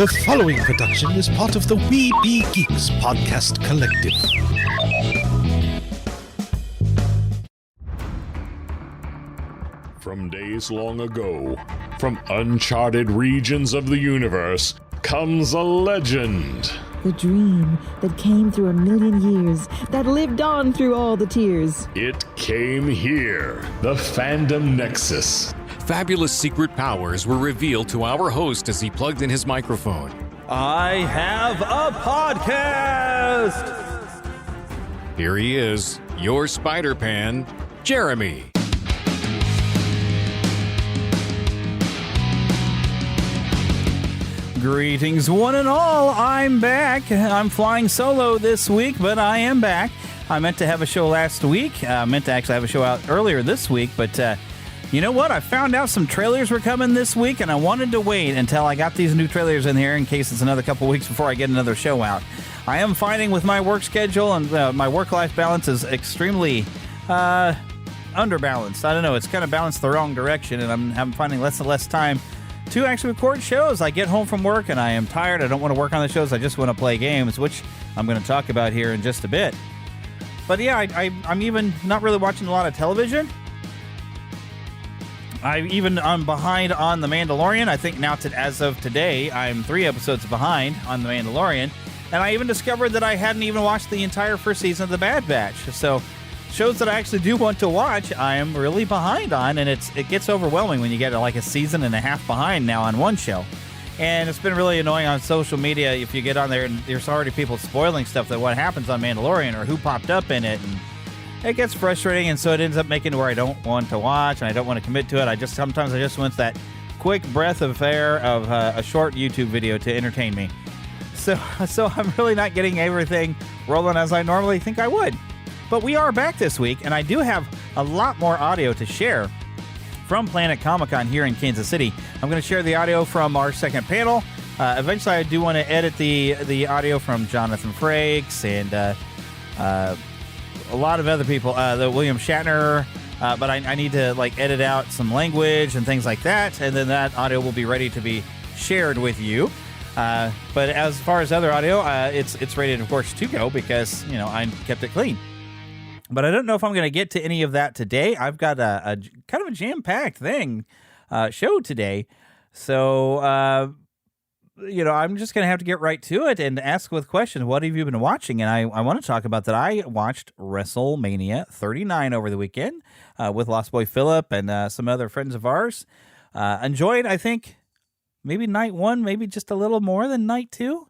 The following production is part of the We Be Geeks podcast collective. From days long ago, from uncharted regions of the universe, comes a legend. The dream that came through a million years, that lived on through all the tears. It came here, the Fandom Nexus. Fabulous secret powers were revealed to our host as he plugged in his microphone. I have a podcast! Here he is, your Spider-Pan, Jeremy. Greetings, one and all. I'm back. I'm flying solo this week, but I am back. I meant to have a show last week. I meant to actually have a show out earlier this week, but you know what? I found out some trailers were coming this week, and I wanted to wait until I got these new trailers in here in case it's another couple weeks before I get another show out. I am finding with my work schedule and my work-life balance is extremely underbalanced. I don't know. It's kind of balanced the wrong direction, and I'm finding less and less time to actually record shows. I get home from work, and I am tired. I don't want to work on the shows. I just want to play games, which I'm going to talk about here in just a bit. But yeah, I'm even not really watching a lot of television. I'm behind on The Mandalorian. I think now, as of today, I'm 3 episodes behind on The Mandalorian. And I even discovered that I hadn't even watched the entire first season of The Bad Batch. So, shows that I actually do want to watch, I am really behind on. And it gets overwhelming when you get like a season and a half behind now on one show. And it's been really annoying on social media if you get on there and there's already people spoiling stuff that what happens on Mandalorian or who popped up in it. And it gets frustrating, and so it ends up making it where I don't want to watch, and I don't want to commit to it. Sometimes I just want that quick breath of air of a short YouTube video to entertain me. So I'm really not getting everything rolling as I normally think I would. But we are back this week, and I do have a lot more audio to share from Planet Comic-Con here in Kansas City. I'm going to share the audio from our second panel. Eventually, I do want to edit the audio from Jonathan Frakes and a lot of other people, the William Shatner, but I need to edit out some language and things like that, and then that audio will be ready to be shared with you. But as far as other audio, it's rated, of course, to go because I kept it clean. But I don't know if I'm going to get to any of that today. I've got a kind of a jam-packed show today, so. I'm just going to have to get right to it and ask with questions. What have you been watching? And I want to talk about that. I watched WrestleMania 39 over the weekend with Lost Boy Phillip and some other friends of ours. Enjoyed, I think, maybe night one, maybe just a little more than night two.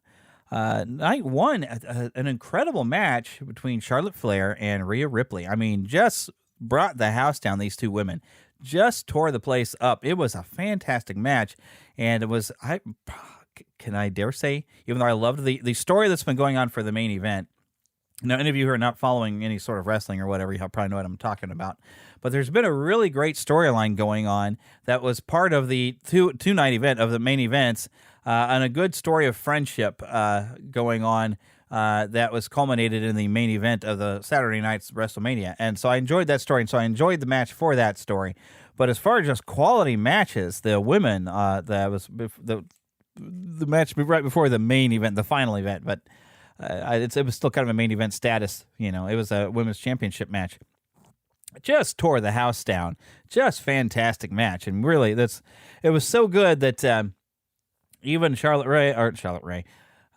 Night one, an incredible match between Charlotte Flair and Rhea Ripley. I mean, just brought the house down, these two women. Just tore the place up. It was a fantastic match. And it was... Can I dare say, even though I loved the story that's been going on for the main event. Now, any of you who are not following any sort of wrestling or whatever, you'll probably know what I'm talking about. But there's been a really great storyline going on that was part of the two-night event of the main events, and a good story of friendship going on that was culminated in the main event of the Saturday night's WrestleMania. And so I enjoyed that story, and so I enjoyed the match for that story. But as far as just quality matches, the women, the match right before the main event, the final event, but it was still kind of a main event status. It was a women's championship match. Just tore the house down. Just fantastic match, and really, it was so good that even Charlotte Ray.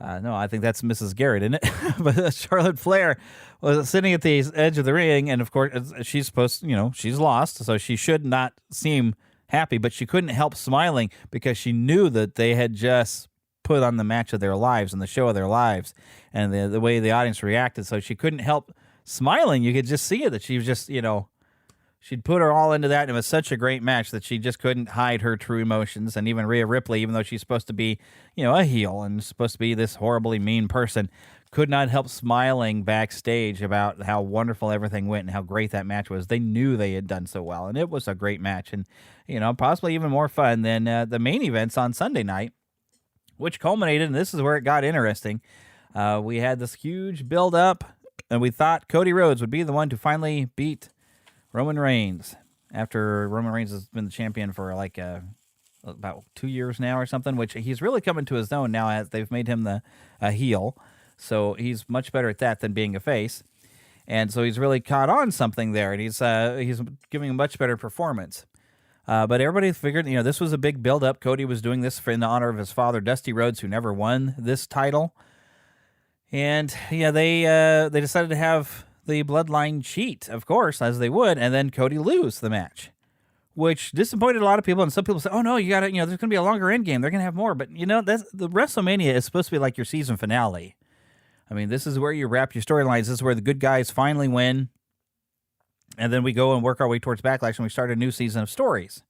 No, I think that's Mrs. Garrett, isn't it? But Charlotte Flair was sitting at the edge of the ring, and of course, she's supposed, she's lost, so she should not seem happy, but she couldn't help smiling because she knew that they had just put on the match of their lives and the show of their lives, and the way the audience reacted. So she couldn't help smiling. You could just see it that she was just, she'd put her all into that, and it was such a great match that she just couldn't hide her true emotions. And even Rhea Ripley, even though she's supposed to be, a heel and supposed to be this horribly mean person, could not help smiling backstage about how wonderful everything went and how great that match was. They knew they had done so well, and it was a great match, and possibly even more fun than the main events on Sunday night, which culminated, and this is where it got interesting. We had this huge build-up, and we thought Cody Rhodes would be the one to finally beat Roman Reigns after Roman Reigns has been the champion for about 2 years now or something, which he's really coming to his own now as they've made him a heel. So he's much better at that than being a face. And so he's really caught on something there, and he's giving a much better performance. But everybody figured, this was a big build-up. Cody was doing this in honor of his father, Dusty Rhodes, who never won this title. And, they decided to have the Bloodline cheat, of course, as they would, and then Cody lose the match, which disappointed a lot of people. And some people say, oh, no, you got to, there's going to be a longer end game. They're going to have more. But, that's, the WrestleMania is supposed to be like your season finale. I mean, this is where you wrap your storylines. This is where the good guys finally win. And then we go and work our way towards Backlash, and we start a new season of stories.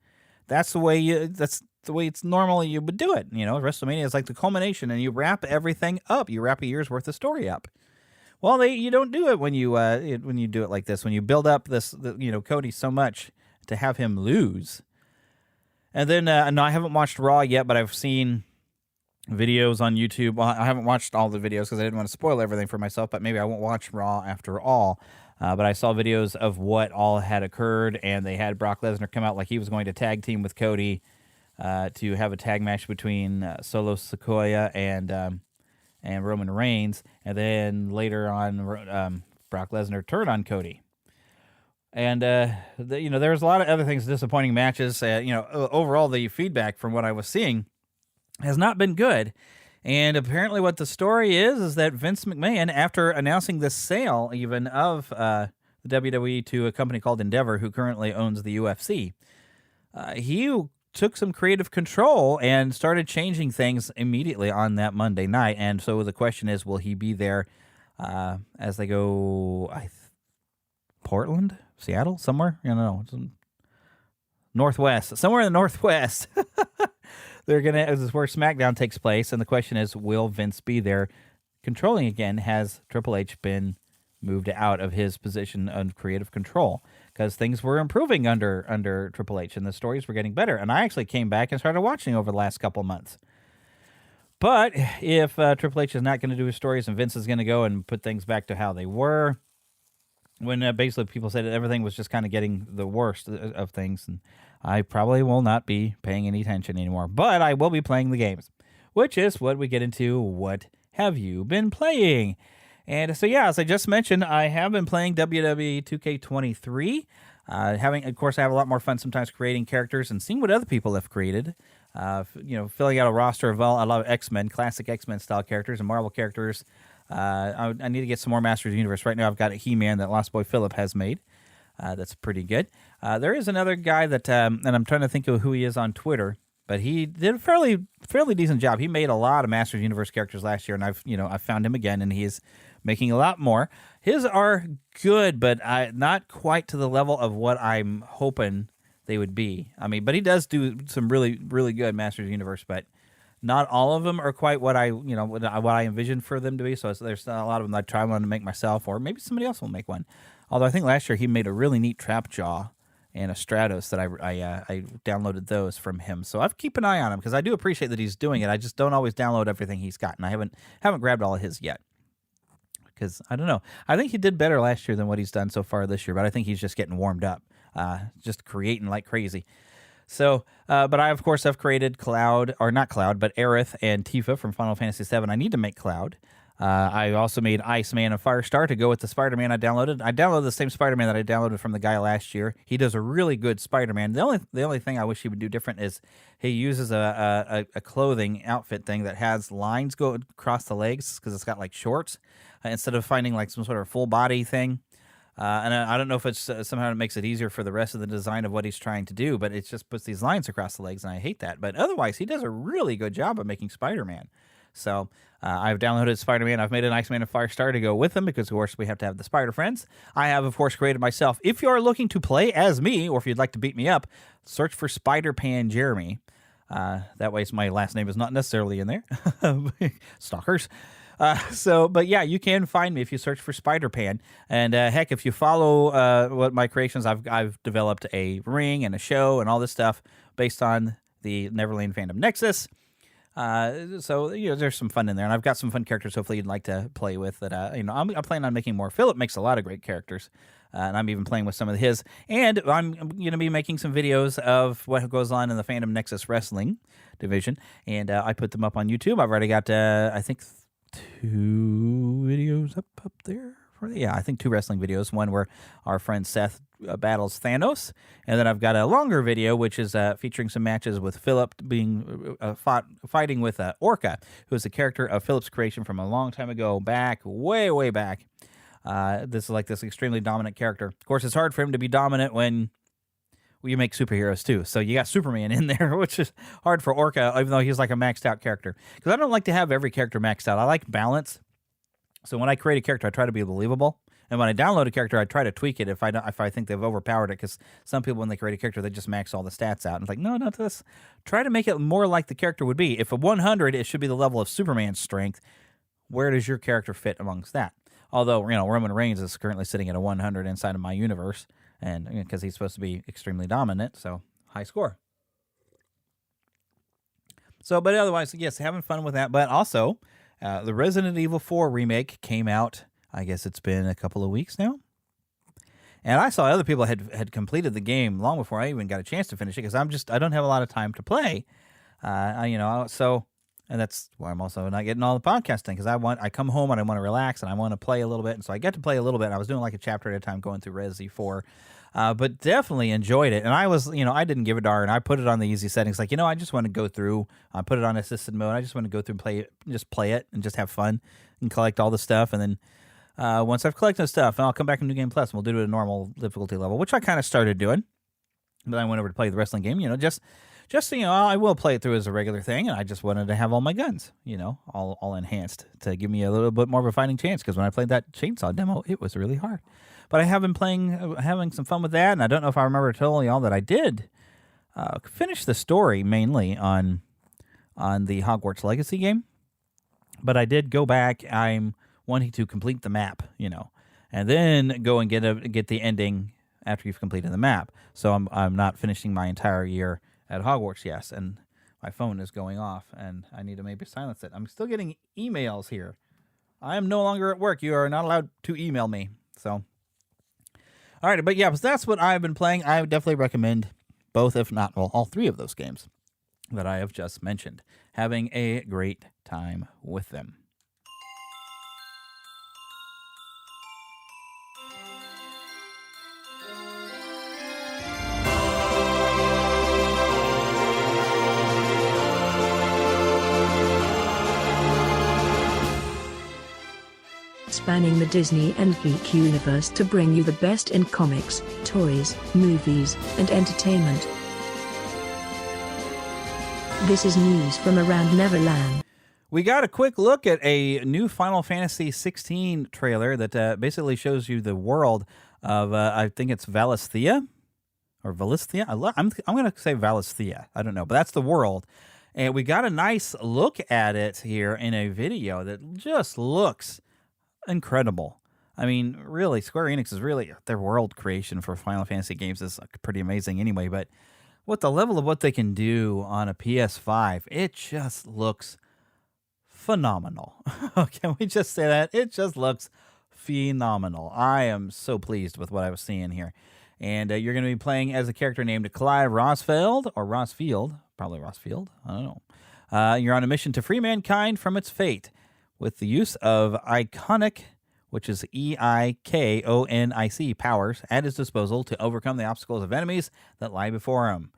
That's the way it's normally you would do it. WrestleMania is like the culmination, and you wrap everything up. You wrap a year's worth of story up. Well, you don't do it when you do it like this. When you build up Cody so much to have him lose. And then no, I haven't watched Raw yet, but I've seen videos on YouTube. Well, I haven't watched all the videos because I didn't want to spoil everything for myself, but maybe I won't watch Raw after all. But I saw videos of what all had occurred, and they had Brock Lesnar come out like he was going to tag team with Cody to have a tag match between Solo Sikoa and Roman Reigns, and then later on Brock Lesnar turned on Cody. And there was a lot of other things, disappointing matches. Overall the feedback from what I was seeing has not been good. And apparently what the story is that Vince McMahon, after announcing the sale even of the WWE to a company called Endeavor, who currently owns the UFC, he took some creative control and started changing things immediately on that Monday night. And so the question is, will he be there as they go Portland, Seattle, somewhere? Northwest, somewhere in the Northwest. This is where SmackDown takes place, and the question is, will Vince be there controlling again? Has Triple H been moved out of his position of creative control? Because things were improving under Triple H, and the stories were getting better. And I actually came back and started watching over the last couple of months. But if Triple H is not going to do his stories and Vince is going to go and put things back to how they were, when basically people said that everything was just kind of getting the worst of things, and I probably will not be paying any attention anymore, but I will be playing the games, which is what we get into. What have you been playing? And so, as I just mentioned, I have been playing WWE 2K23. Of course, I have a lot more fun sometimes creating characters and seeing what other people have created. Filling out a roster of a lot of X-Men, classic X-Men style characters and Marvel characters. I need to get some more Masters of the Universe. Right now, I've got a He-Man that Lost Boy Philip has made. That's pretty good. There is another guy that, and I'm trying to think of who he is on Twitter, but he did a fairly decent job. He made a lot of Masters of the Universe characters last year, and I've found him again, and he's making a lot more. His are good, but not quite to the level of what I'm hoping they would be. I mean, but he does do some really, really good Masters of the Universe, but not all of them are quite what I envisioned for them to be. So there's a lot of them I try to make myself, or maybe somebody else will make one. Although I think last year he made a really neat Trapjaw and a Stratos that I downloaded those from him. So I keep an eye on him because I do appreciate that he's doing it. I just don't always download everything he's got, and I haven't grabbed all of his yet. Because I don't know. I think he did better last year than what he's done so far this year, but I think he's just getting warmed up, just creating like crazy. So, but I, of course, have created Cloud, or not Cloud, but Aerith and Tifa from Final Fantasy VII. I need to make Cloud. I also made Iceman and Firestar to go with the Spider-Man I downloaded. I downloaded the same Spider-Man that I downloaded from the guy last year. He does a really good Spider-Man. The only thing I wish he would do different is he uses a clothing outfit thing that has lines go across the legs because it's got like shorts instead of finding like some sort of full body thing. And I don't know if it's somehow it makes it easier for the rest of the design of what he's trying to do, but it just puts these lines across the legs, and I hate that. But otherwise, he does a really good job of making Spider-Man. So I've downloaded Spider-Man. I've made an Iceman and Firestar to go with them because, of course, we have to have the Spider Friends. I have, of course, created myself. If you are looking to play as me, or if you'd like to beat me up, search for Spider-Pan Jeremy. That way, my last name is not necessarily in there. Stalkers. But yeah, you can find me if you search for Spider-Pan. And heck, if you follow what my creations, I've developed a ring and a show and all this stuff based on the Neverland Fandom Nexus. So there's some fun in there, and I've got some fun characters. Hopefully, you'd like to play with that. I'm planning on making more. Philip makes a lot of great characters. and I'm even playing with some of his. And I'm going to be making some videos of what goes on in the Fandom Nexus wrestling division, and I put them up on YouTube. I've already got, I think, 2 videos up there. I think 2 wrestling videos. One where our friend Seth battles Thanos, and then I've got a longer video which is featuring some matches with Philip being fighting with Orca, who is a character of Philip's creation from a long time ago, way back. This is like this extremely dominant character. Of course, it's hard for him to be dominant when you make superheroes too. So you got Superman in there, which is hard for Orca, even though he's like a maxed out character. Because I don't like to have every character maxed out. I like balance. So when I create a character, I try to be believable. And when I download a character, I try to tweak it if I think they've overpowered it. Because some people, when they create a character, they just max all the stats out. And it's like, no, not this. Try to make it more like the character would be. If a 100, it should be the level of Superman's strength. Where does your character fit amongst that? Although, Roman Reigns is currently sitting at a 100 inside of my universe, and because he's supposed to be extremely dominant, so high score. So, but otherwise, yes, having fun with that. But also, the Resident Evil 4 remake came out. I guess it's been a couple of weeks now. And I saw other people had completed the game long before I even got a chance to finish it, because I don't have a lot of time to play. And that's why I'm also not getting all the podcasting, because I come home and I want to relax and I want to play a little bit. And so I get to play a little bit. I was doing like a chapter at a time going through Resi 4, but definitely enjoyed it. And I was, I didn't give a darn. I put it on the easy settings. Like, I just want to go through, I put it on assisted mode. I just want to go through and play it and just have fun and collect all the stuff. And then once I've collected stuff, I'll come back in New Game Plus and we'll do it at a normal difficulty level, which I kind of started doing. But I went over to play the wrestling game, just I will play it through as a regular thing, and I just wanted to have all my guns, all enhanced to give me a little bit more of a fighting chance, because when I played that chainsaw demo, it was really hard. But I have been having some fun with that, and I don't know if I remember telling y'all that I did finish the story mainly on the Hogwarts Legacy game, but I did go back. I'm wanting to complete the map, and then go and get the ending after you've completed the map. So I'm not finishing my entire year at Hogwarts, yes, and my phone is going off, and I need to maybe silence it. I'm still getting emails here. I am no longer at work. You are not allowed to email me. So, all right, but yeah, that's what I've been playing. I would definitely recommend both, if not all 3 of those games that I have just mentioned. Having a great time with them. Spanning the Disney and geek universe to bring you the best in comics, toys, movies, and entertainment. This is news from around Neverland. We got a quick look at a new Final Fantasy 16 trailer that basically shows you the world of, I think it's Valisthea? Or Valisthea? I'm going to say Valisthea. I don't know, but that's the world. And we got a nice look at it here in a video that just looks incredible. I mean, really, Square Enix is really, their world creation for Final Fantasy games is pretty amazing anyway, but with the level of what they can do on a PS5, it just looks phenomenal. Can we just say that? It just looks phenomenal. I am so pleased with what I was seeing here. And you're going to be playing as a character named Clive Rosfield, or Rosfield, probably Rosfield, I don't know. You're on a mission to free mankind from its fate, with the use of iconic, which is EIKONIC powers at his disposal to overcome the obstacles of enemies that lie before him.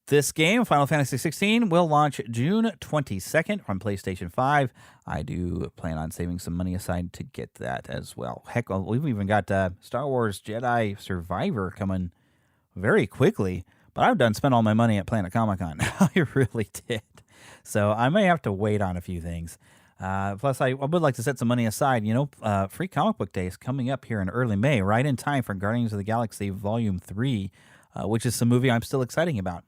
This game, Final Fantasy 16, will launch June 22nd on PlayStation 5. I do plan on saving some money aside to get that as well. Heck, we've even got Star Wars Jedi Survivor coming very quickly, but I've spent all my money at Planet Comic-Con. I really did. So I may have to wait on a few things. Plus, I would like to set some money aside. Free Comic Book Day is coming up here in early May, right in time for Guardians of the Galaxy Volume 3, which is some movie I'm still excited about.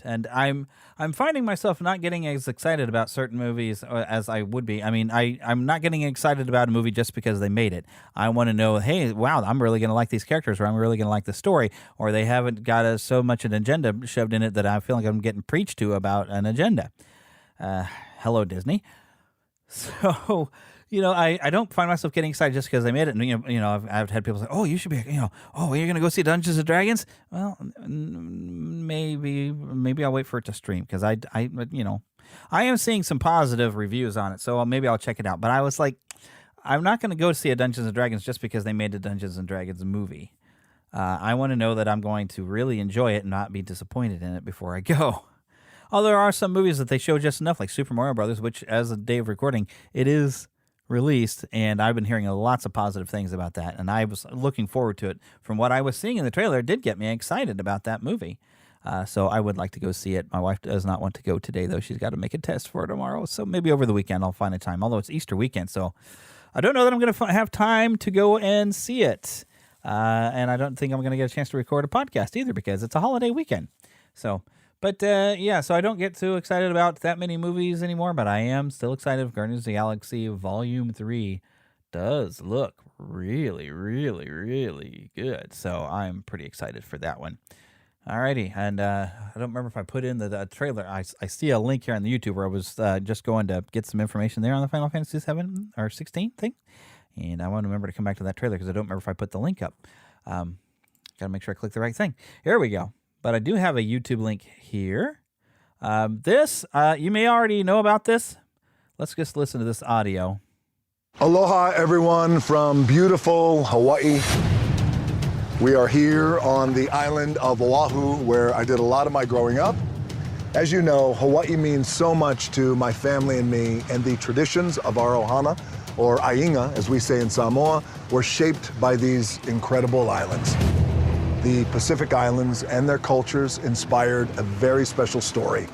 And I'm finding myself not getting as excited about certain movies as I would be. I mean, I'm not getting excited about a movie just because they made it. I want to know, hey, wow, I'm really going to like these characters, or I'm really going to like the story, or they haven't got so much an agenda shoved in it that I feel like I'm getting preached to about an agenda. Hello, Disney. So I don't find myself getting excited just because they made it. And, I've had people say, oh, you should be, oh, you're going to go see Dungeons and Dragons? Well, maybe I'll wait for it to stream because I am seeing some positive reviews on it. So maybe I'll check it out. But I was like, I'm not going to go see a Dungeons and Dragons just because they made a Dungeons and Dragons movie. I want to know that I'm going to really enjoy it and not be disappointed in it before I go. Although there are some movies that they show just enough, like Super Mario Brothers, which, as of the day of recording, it is released, and I've been hearing lots of positive things about that, and I was looking forward to it. From what I was seeing in the trailer, it did get me excited about that movie. So I would like to go see it. My wife does not want to go today, though. She's got to make a test for tomorrow, so maybe over the weekend I'll find a time, although it's Easter weekend, so I don't know that I'm going to have time to go and see it. And I don't think I'm going to get a chance to record a podcast either because it's a holiday weekend. So... But, so I don't get too excited about that many movies anymore, but I am still excited. Guardians of the Galaxy Volume 3 does look really, really, really good. So I'm pretty excited for that one. Alrighty, and I don't remember if I put in the trailer. I see a link here on the YouTube where I was just going to get some information there on the Final Fantasy 7 or 16 thing. And I want to remember to come back to that trailer because I don't remember if I put the link up. Got to make sure I click the right thing. Here we go. But I do have a YouTube link here. This, you may already know about this. Let's just listen to this audio. Aloha, everyone, from beautiful Hawaii. We are here on the island of Oahu, where I did a lot of my growing up. As you know, Hawaii means so much to my family and me, and the traditions of our ohana, or ainga, as we say in Samoa, were shaped by these incredible islands. The Pacific Islands and their cultures inspired a very special story,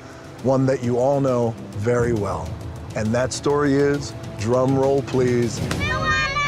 one that you all know very well. And that story is, drum roll please,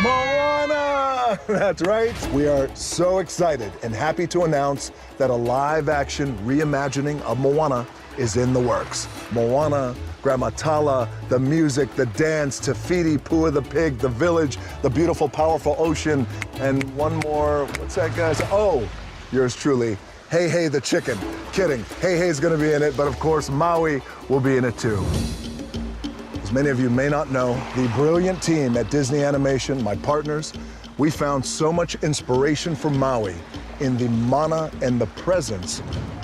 Moana! That's right. We are so excited and happy to announce that a live-action reimagining of Moana is in the works. Moana, Gramatala, the music, the dance, Te Fiti, Pua the pig, the village, the beautiful, powerful ocean, and one more, what's that guy's? Oh, yours truly, Hey Hey the chicken. Kidding, Hey Hey's gonna be in it, but of course Maui will be in it too. As many of you may not know, the brilliant team at Disney Animation, my partners, we found so much inspiration for Maui in the mana and the presence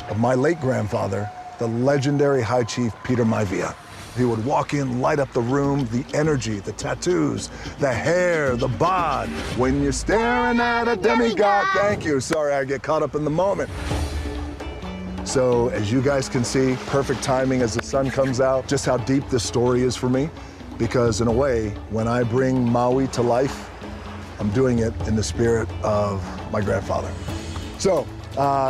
of my late grandfather, the legendary High Chief Peter Maivia. He would walk in, light up the room, the energy, the tattoos, the hair, the bod. When you're staring at a demigod. Thank you. Sorry, I get caught up in the moment. So as you guys can see, perfect timing as the sun comes out, just how deep this story is for me. Because in a way, when I bring Maui to life, I'm doing it in the spirit of my grandfather. So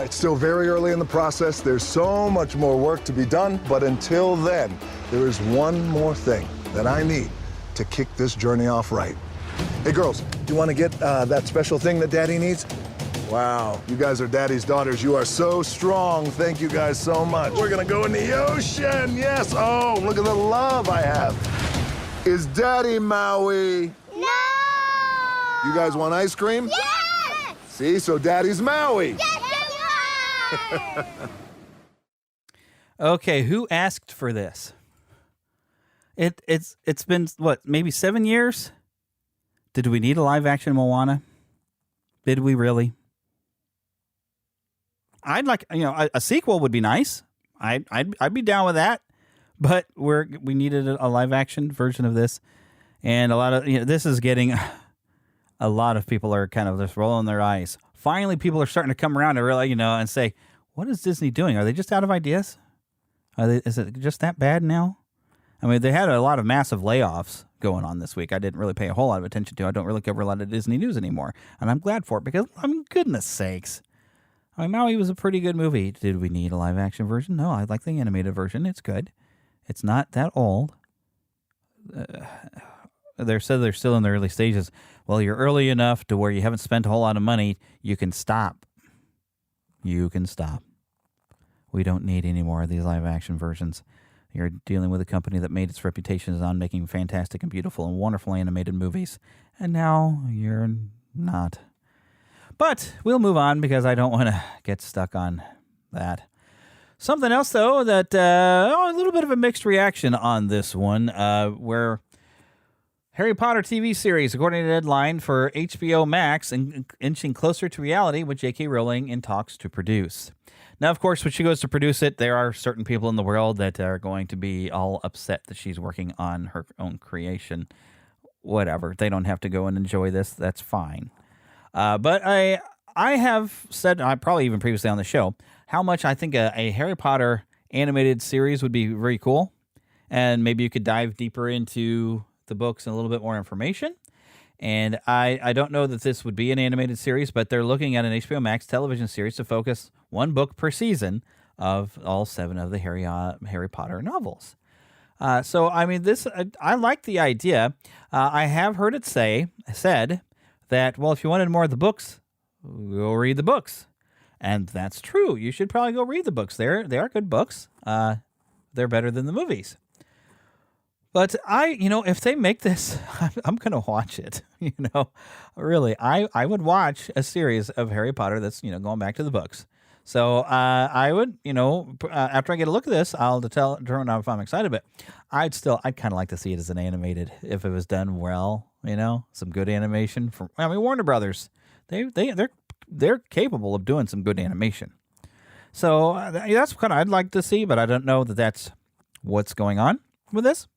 it's still very early in the process. There's so much more work to be done. But until then, there is one more thing that I need to kick this journey off right. Hey girls, do you want to get that special thing that Daddy needs? Wow, you guys are Daddy's daughters. You are so strong. Thank you guys so much. We're gonna go in the ocean, yes. Oh, look at the love I have. Is Daddy Maui? No! You guys want ice cream? Yes! See, so Daddy's Maui. Yes! Okay, who asked for this? It's been, what, maybe 7 years? Did we need a live-action Moana? Did we really? I'd like, a sequel would be nice. I'd be down with that. But we needed a live-action version of this. And a lot of, this is getting, a lot of people are kind of just rolling their eyes. Finally, people are starting to come around and really, and say, what is Disney doing? Are they just out of ideas? Is it just that bad now? I mean, they had a lot of massive layoffs going on this week. I didn't really pay a whole lot of attention to. I don't really cover a lot of Disney news anymore. And I'm glad for it because, goodness sakes. I mean, Maui was a pretty good movie. Did we need a live action version? No, I like the animated version. It's good. It's not that old. They're still in the early stages. Well, you're early enough to where you haven't spent a whole lot of money. You can stop. You can stop. We don't need any more of these live action versions. You're dealing with a company that made its reputation on making fantastic and beautiful and wonderful animated movies. And now you're not. But we'll move on because I don't want to get stuck on that. Something else, though, that a little bit of a mixed reaction on this one, where Harry Potter TV series, according to Deadline, for HBO Max, inching closer to reality with J.K. Rowling in talks to produce. Now, of course, when she goes to produce it, there are certain people in the world that are going to be all upset that she's working on her own creation. Whatever. They don't have to go and enjoy this. That's fine. But I have said, I probably even previously on the show, how much I think a Harry Potter animated series would be very cool. And maybe you could dive deeper into the books and a little bit more information. And I don't know that this would be an animated series, but they're looking at an HBO Max television series to focus one book per season of all 7 of the Harry Potter novels. So, I mean, I like the idea. I have heard it said that, well, if you wanted more of the books, go read the books. And that's true. You should probably go read the books. They are good books. They're better than the movies. But if they make this, I'm going to watch it. Really, I would watch a series of Harry Potter that's, going back to the books. So I would, after I get a look at this, I'll determine if I'm excited. But I'd kind of like to see it as an animated, if it was done well. Some good animation from. Warner Brothers, they're capable of doing some good animation. So that's kind of I'd like to see, but I don't know that that's what's going on with this.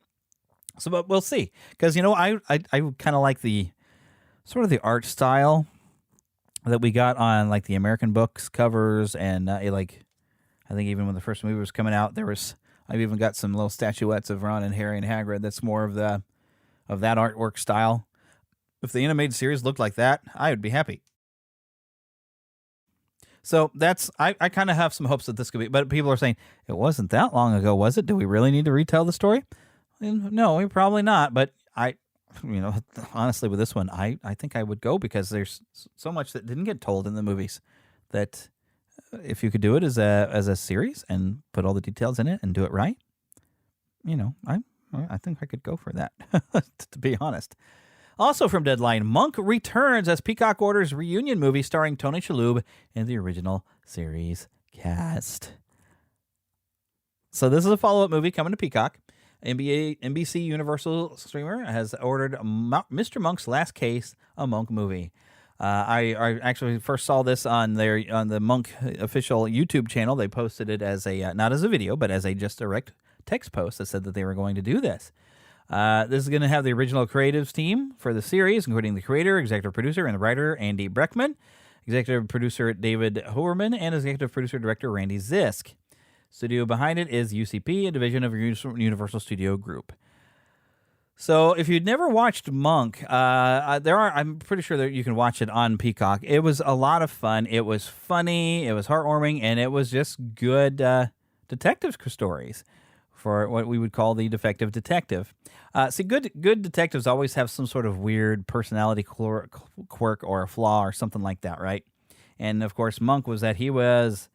So, but we'll see, because I kind of like the sort of the art style that we got on like the American books covers, and I think even when the first movie was coming out, I've even got some little statuettes of Ron and Harry and Hagrid. That's more of that artwork style. If the animated series looked like that, I would be happy. So I kind of have some hopes that this could be, but people are saying it wasn't that long ago, was it? Do we really need to retell the story? No, probably not. But honestly, with this one, I think I would go, because there's so much that didn't get told in the movies that if you could do it as a series and put all the details in it and do it right, I think I could go for that, to be honest. Also from Deadline, Monk returns as Peacock orders reunion movie starring Tony Shalhoub in the original series cast. So this is a follow-up movie coming to Peacock. NBC Universal streamer has ordered Mr. Monk's Last Case, a Monk movie. I actually first saw this on the Monk official YouTube channel. They posted it as not as a video, but as a just direct text post that said that they were going to do this. This is going to have the original creatives team for the series, including the creator, executive producer, and the writer Andy Breckman, executive producer David Hoerman, and executive producer director Randy Zisk. Studio behind it is UCP, a division of Universal Studio Group. So if you'd never watched Monk, I'm pretty sure that you can watch it on Peacock. It was a lot of fun. It was funny. It was heartwarming, and it was just good detective stories for what we would call the defective detective. See, good detectives always have some sort of weird personality quirk or a flaw or something like that, right? And of course, Monk was that he was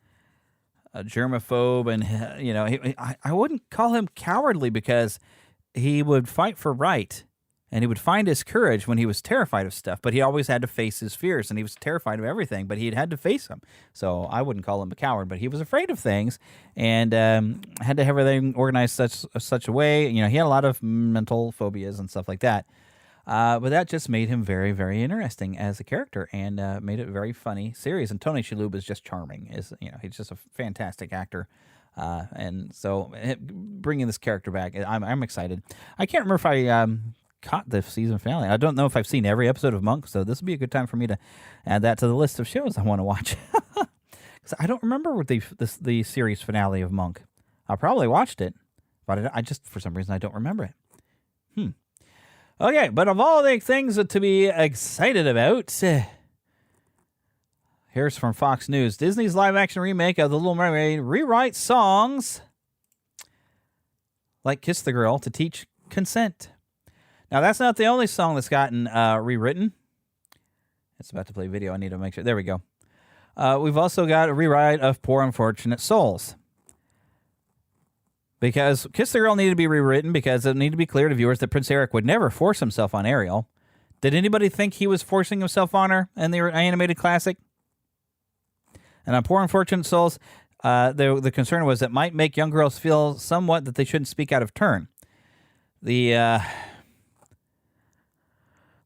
a germaphobe, and I wouldn't call him cowardly, because he would fight for right, and he would find his courage when he was terrified of stuff, but he always had to face his fears, and he was terrified of everything, but he had to face them. So I wouldn't call him a coward, but he was afraid of things, and had to have everything organized such a way. He had a lot of mental phobias and stuff like that. But that just made him very, very interesting as a character, and made it a very funny series. And Tony Shalhoub is just charming. He's just a fantastic actor. And so bringing this character back, I'm excited. I can't remember if I caught the season finale. I don't know if I've seen every episode of Monk, so this would be a good time for me to add that to the list of shows I want to watch. Because I don't remember the series finale of Monk. I probably watched it, but I just, for some reason, I don't remember it. Okay, but of all the things to be excited about, here's from Fox News. Disney's live-action remake of The Little Mermaid rewrites songs like Kiss the Girl to teach consent. Now, that's not the only song that's gotten rewritten. It's about to play video. I need to make sure. There we go. We've also got a rewrite of Poor Unfortunate Souls. Because Kiss the Girl needed to be rewritten because it needed to be clear to viewers that Prince Eric would never force himself on Ariel. Did anybody think he was forcing himself on her in the animated classic? And on Poor Unfortunate Souls, the concern was that might make young girls feel somewhat that they shouldn't speak out of turn. The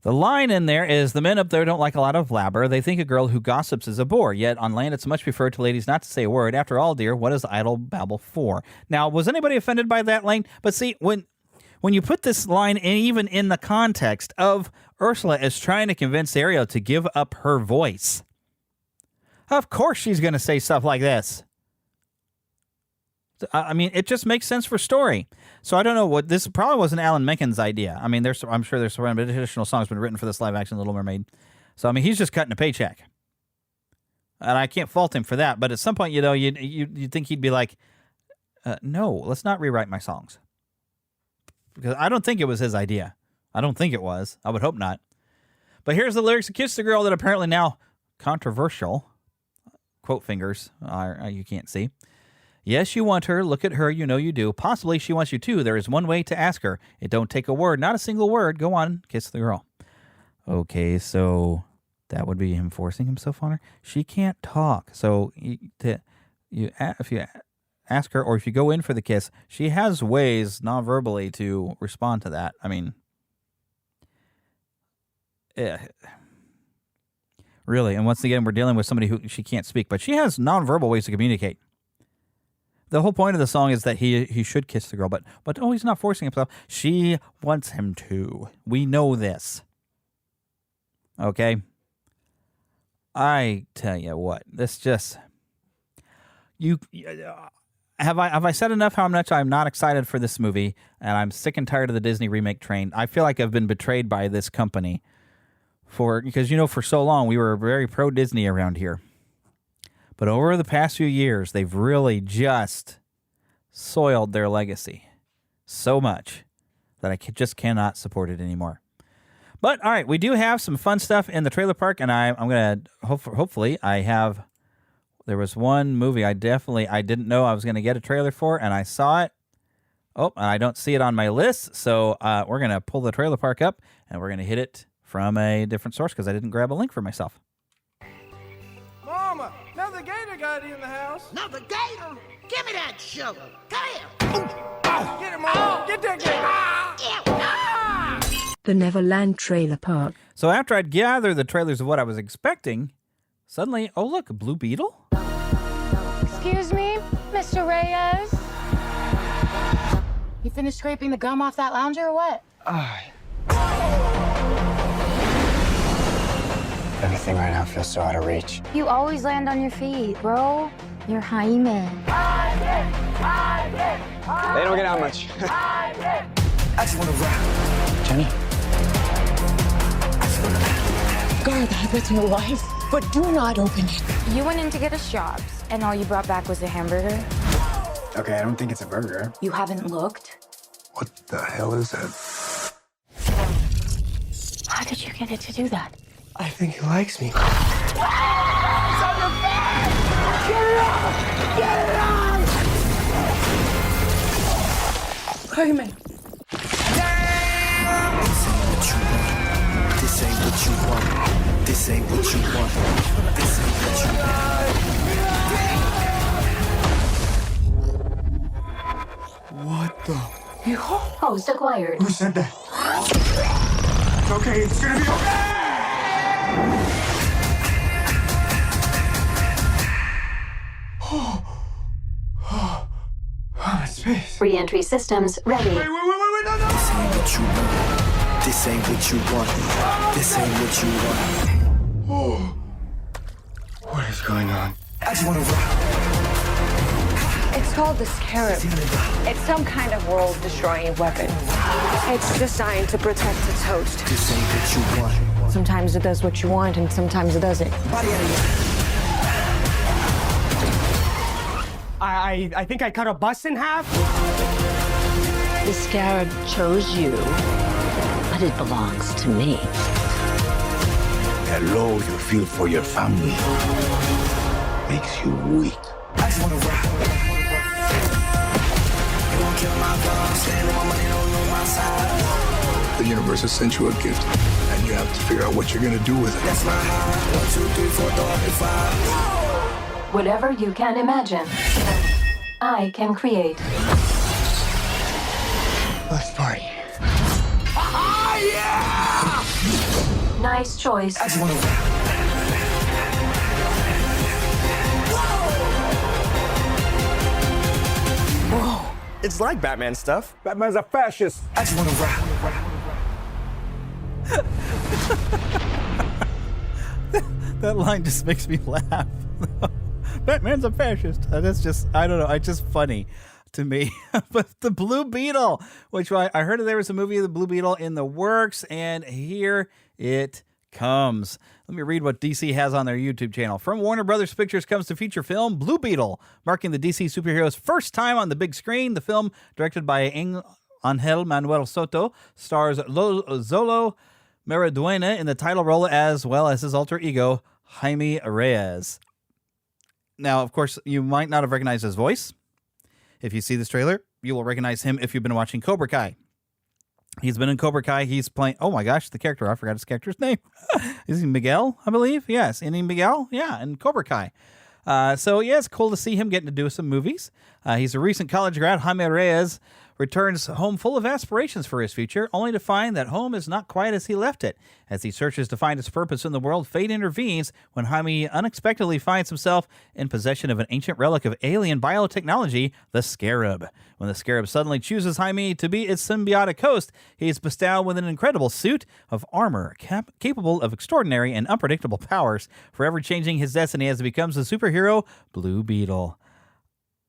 The line in there is, the men up there don't like a lot of blabber. They think a girl who gossips is a bore. Yet on land, it's much preferred to ladies not to say a word. After all, dear, what is idle babble for? Now, was anybody offended by that line? But see, when you put this line even in the context of Ursula is trying to convince Ariel to give up her voice, of course she's going to say stuff like this. I mean, it just makes sense for story. So I don't know what this probably wasn't Alan Menken's idea. I mean, I'm sure there's some additional songs been written for this live action Little Mermaid. So I mean, he's just cutting a paycheck, and I can't fault him for that. But at some point, you'd think he'd be like, "No, let's not rewrite my songs," because I don't think it was his idea. I don't think it was. I would hope not. But here's the lyrics of "Kiss the Girl" that apparently now controversial. Quote fingers, you can't see. Yes, you want her. Look at her. You know you do. Possibly she wants you too. There is one way to ask her. It don't take a word, not a single word. Go on, kiss the girl. Okay, so that would be him forcing himself on her. She can't talk. So if you ask her, or if you go in for the kiss, she has ways non-verbally to respond to that. I mean, really. And once again, we're dealing with somebody who she can't speak, but she has non-verbal ways to communicate. The whole point of the song is that he should kiss the girl, but he's not forcing himself. She wants him to. We know this. Okay? I tell you what, this just... Have I said enough how much I'm not excited for this movie, and I'm sick and tired of the Disney remake train? I feel like I've been betrayed by this company because for so long we were very pro-Disney around here. But over the past few years, they've really just soiled their legacy so much that I just cannot support it anymore. But, all right, we do have some fun stuff in the trailer park, and I'm going to, hopefully, there was one movie I didn't know I was going to get a trailer for, and I saw it. Oh, and I don't see it on my list, so we're going to pull the trailer park up, and we're going to hit it from a different source because I didn't grab a link for myself. Mama, another gator got in the house. Another gator? Give me that shovel. Come here. Get him, Mama. Get that gator. The Neverland Trailer Park. So after I'd gathered the trailers of what I was expecting, suddenly, oh look, a blue beetle? Excuse me, Mr. Reyes? You finished scraping the gum off that lounger or what? Everything right now feels so out of reach. You always land on your feet, bro. You're Jaime. They don't get out much. I just want to rap. Jenny? Guard that with your life, but do not open it. You went in to get us jobs, and all you brought back was a hamburger? Okay, I don't think it's a burger. You haven't looked? What the hell is that? How did you get it to do that? I think he likes me. It's on your back! Get it out! Get it out! Jaime. This ain't what you want. This ain't what you want. This ain't what you want. What the? Your host acquired. Who said that? It's okay. It's gonna be okay. Space. Re-entry systems ready. Wait, no. This ain't what you want. This ain't what you want. This ain't what you want. What is going on? I just want to rock. It's called the Scarab. It's some kind of world-destroying weapon. It's designed to protect its host. This ain't what you want. Sometimes it does what you want, and sometimes it doesn't. Body out of here. I think I cut a bus in half. The Scarab chose you, but it belongs to me. That love you feel for your family makes you weak. I just want to rock. You won't kill my dog, stand on my money, don't know my side. The universe has sent you a gift, and you have to figure out what you're going to do with it. That's my high. 1, 2, 3, 4, 5. Whatever you can imagine, I can create. Let's party. Yeah! Nice choice. I just wanna rap. Whoa. It's like Batman stuff. Batman's a fascist. I just wanna rap. That line just makes me laugh. Batman's a fascist. That's just, I don't know, it's just funny to me. But the Blue Beetle, which I heard there was a movie of the Blue Beetle in the works, and here it comes. Let me read what DC has on their YouTube channel. From Warner Brothers Pictures comes the feature film Blue Beetle, marking the DC superhero's first time on the big screen. The film, directed by Angel Manuel Soto, stars Zolo Maraduena in the title role, as well as his alter ego, Jaime Reyes. Now, of course, you might not have recognized his voice. If you see this trailer, you will recognize him if you've been watching Cobra Kai. He's been in Cobra Kai. He's playing, oh my gosh, the character. I forgot his character's name. Is he Miguel, I believe? Yes. Any Miguel? Yeah, in Cobra Kai. So, yeah, it's cool to see him getting to do some movies. He's a recent college grad. Jaime Reyes returns home full of aspirations for his future, only to find that home is not quite as he left it. As he searches to find his purpose in the world, fate intervenes when Jaime unexpectedly finds himself in possession of an ancient relic of alien biotechnology, the Scarab. When the Scarab suddenly chooses Jaime to be its symbiotic host, he is bestowed with an incredible suit of armor capable of extraordinary and unpredictable powers, forever changing his destiny as he becomes the superhero Blue Beetle.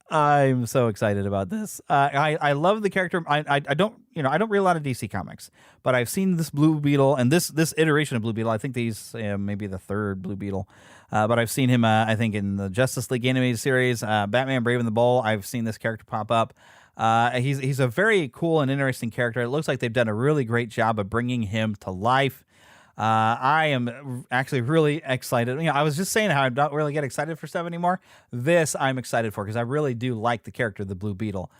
I'm so excited about this. I love the character. I don't read a lot of DC comics, but I've seen this Blue Beetle and this iteration of Blue Beetle. I think these maybe the third Blue Beetle, but I've seen him. I think in the Justice League animated series, Batman: Brave and the Bold. I've seen this character pop up. He's a very cool and interesting character. It looks like they've done a really great job of bringing him to life. I am actually really excited. I was just saying how I don't really get excited for stuff anymore. This I'm excited for because I really do like the character of the Blue Beetle.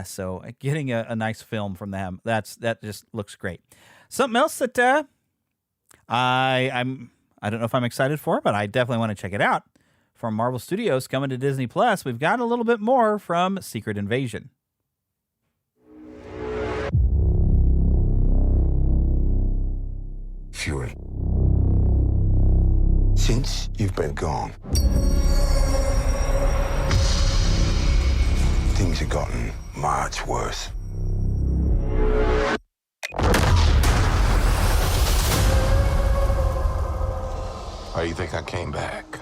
So getting a nice film from them, that just looks great. Something else that I don't know if I'm excited for, but I definitely want to check it out. From Marvel Studios coming to Disney Plus, we've got a little bit more from Secret Invasion. Fury. Since you've been gone, things have gotten much worse. How do you think I came back?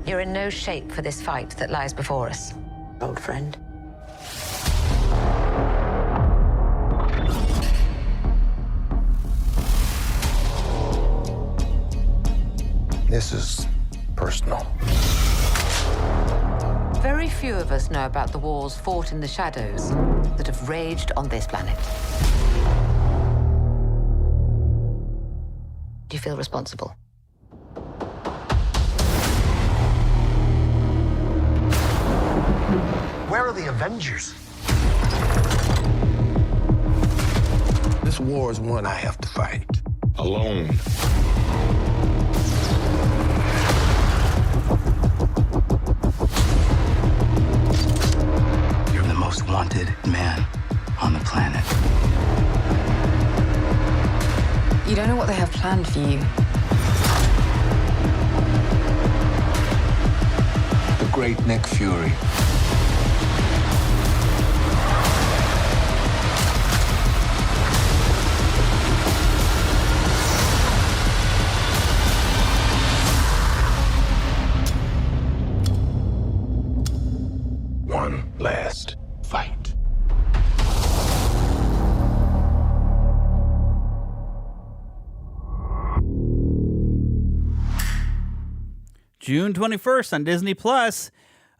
You're in no shape for this fight that lies before us, old friend. This is personal. Very few of us know about the wars fought in the shadows that have raged on this planet. Do you feel responsible? Where are the Avengers? This war is one I have to fight. Alone. You're the most wanted man on the planet. You don't know what they have planned for you. The great Nick Fury. One last fight. June 21st on Disney Plus.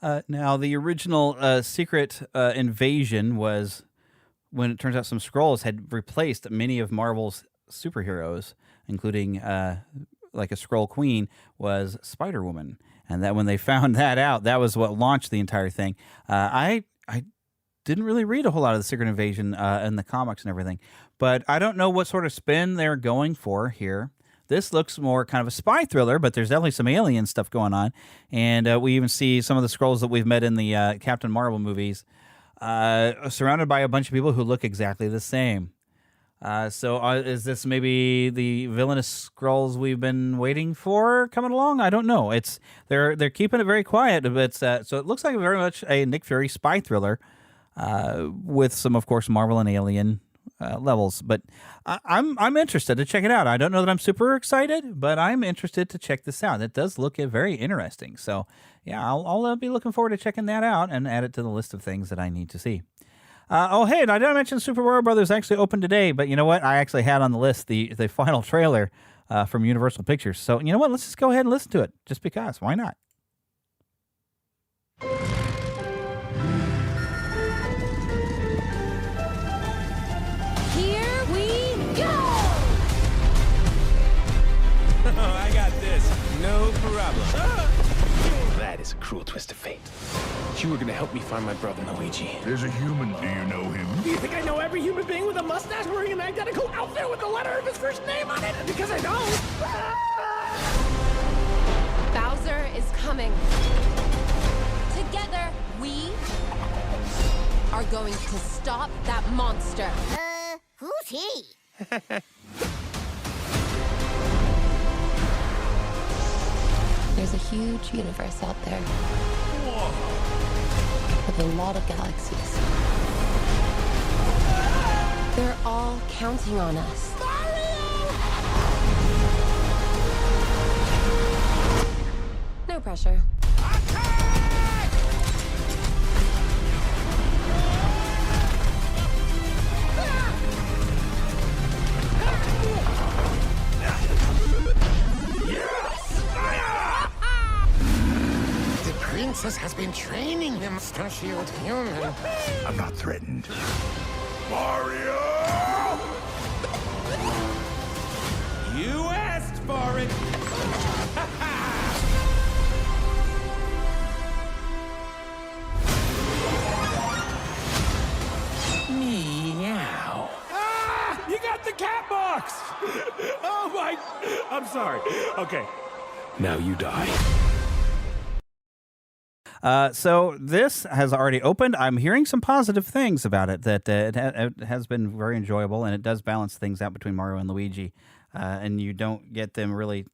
Now, the original Secret Invasion was when it turns out some Skrulls had replaced many of Marvel's superheroes, including like a Skrull Queen was Spider-Woman. And that when they found that out, that was what launched the entire thing. I didn't really read a whole lot of the Secret Invasion in the comics and everything, but I don't know what sort of spin they're going for here. This looks more kind of a spy thriller, but there's definitely some alien stuff going on. And we even see some of the Skrulls that we've met in the Captain Marvel movies. surrounded by a bunch of people who look exactly the same. So is this maybe the villainous Skrulls we've been waiting for coming along? I don't know. They're keeping it very quiet, but so it looks like very much a Nick Fury spy thriller with some, of course, Marvel and Alien levels. But I'm interested to check it out. I don't know that I'm super excited, but I'm interested to check this out. It does look very interesting. So yeah, I'll be looking forward to checking that out and add it to the list of things that I need to see. Hey, I didn't mention Super Mario Brothers actually opened today, but you know what? I actually had on the list the final trailer from Universal Pictures. So you know what? Let's just go ahead and listen to it, just because. Why not? Here we go! I got this. No problem. That is a cruel twist of fate. You were gonna help me find my brother, Luigi. There's a human. Do you know him? Do you think I know every human being with a mustache wearing an identical outfit with the letter of his first name on it? Because I don't. Bowser is coming. Together, we are going to stop that monster. Who's he? There's a huge universe out there. Whoa. With a lot of galaxies. They're all counting on us. No pressure. The princess has been training him, mustachioed human. I'm not threatened. Mario! You asked for it! Meow. Ah! You got the cat box! Oh my... I'm sorry. Okay. Now you die. So this has already opened. I'm hearing some positive things about it, that it has been very enjoyable, and it does balance things out between Mario and Luigi, and you don't get them really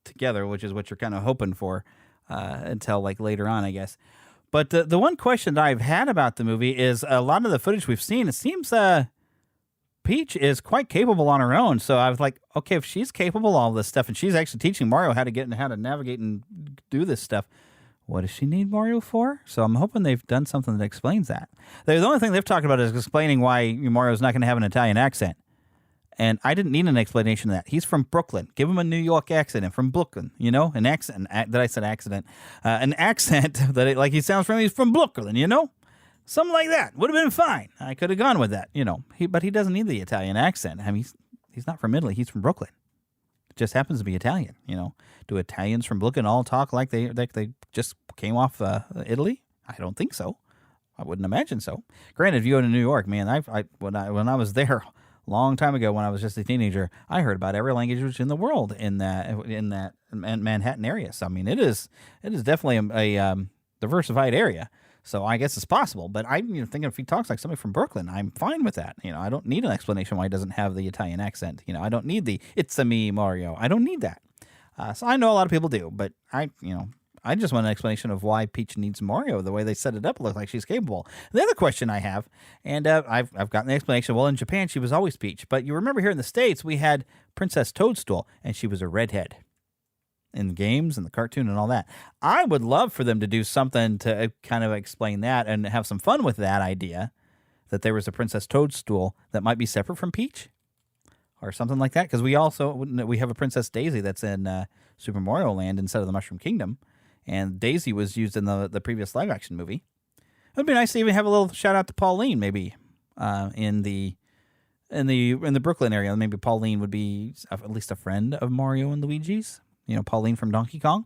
together, which is what you're kind of hoping for until like later on, I guess. But the one question that I've had about the movie is a lot of the footage we've seen, it seems Peach is quite capable on her own. So I was like, okay, if she's capable of all this stuff, and she's actually teaching Mario how to navigate and do this stuff, what does she need Mario for? So I'm hoping they've done something that explains that. The only thing they've talked about is explaining why Mario's not going to have an Italian accent. And I didn't need an explanation of that. He's from Brooklyn. Give him a New York accent. And from Brooklyn, you know, an accent. That I said accident. An accent that like he sounds from. He's from Brooklyn, you know, something like that would have been fine. I could have gone with that, you know. But he doesn't need the Italian accent. I mean, he's not from Italy. He's from Brooklyn. It just happens to be Italian, you know. Do Italians from Brooklyn all talk like they just came off Italy? I don't think so. I wouldn't imagine so. Granted, if you go to New York, man, when I was there a long time ago, when I was just a teenager, I heard about every language in the world in that Manhattan area. So I mean, it is definitely a diversified area. So I guess it's possible. But I'm thinking if he talks like somebody from Brooklyn, I'm fine with that. You know, I don't need an explanation why he doesn't have the Italian accent. You know, I don't need the "It's-a me, Mario." I don't need that. So I know a lot of people do, but I just want an explanation of why Peach needs Mario. The way they set it up looks like she's capable. The other question I have, and I've gotten the explanation. Well, in Japan, she was always Peach. But you remember here in the States, we had Princess Toadstool, and she was a redhead in the games and the cartoon and all that. I would love for them to do something to kind of explain that and have some fun with that idea, that there was a Princess Toadstool that might be separate from Peach or something like that. Because we have a Princess Daisy that's in Super Mario Land instead of the Mushroom Kingdom. And Daisy was used in the previous live-action movie. It would be nice to even have a little shout-out to Pauline, maybe, in the Brooklyn area. Maybe Pauline would be at least a friend of Mario and Luigi's. You know, Pauline from Donkey Kong.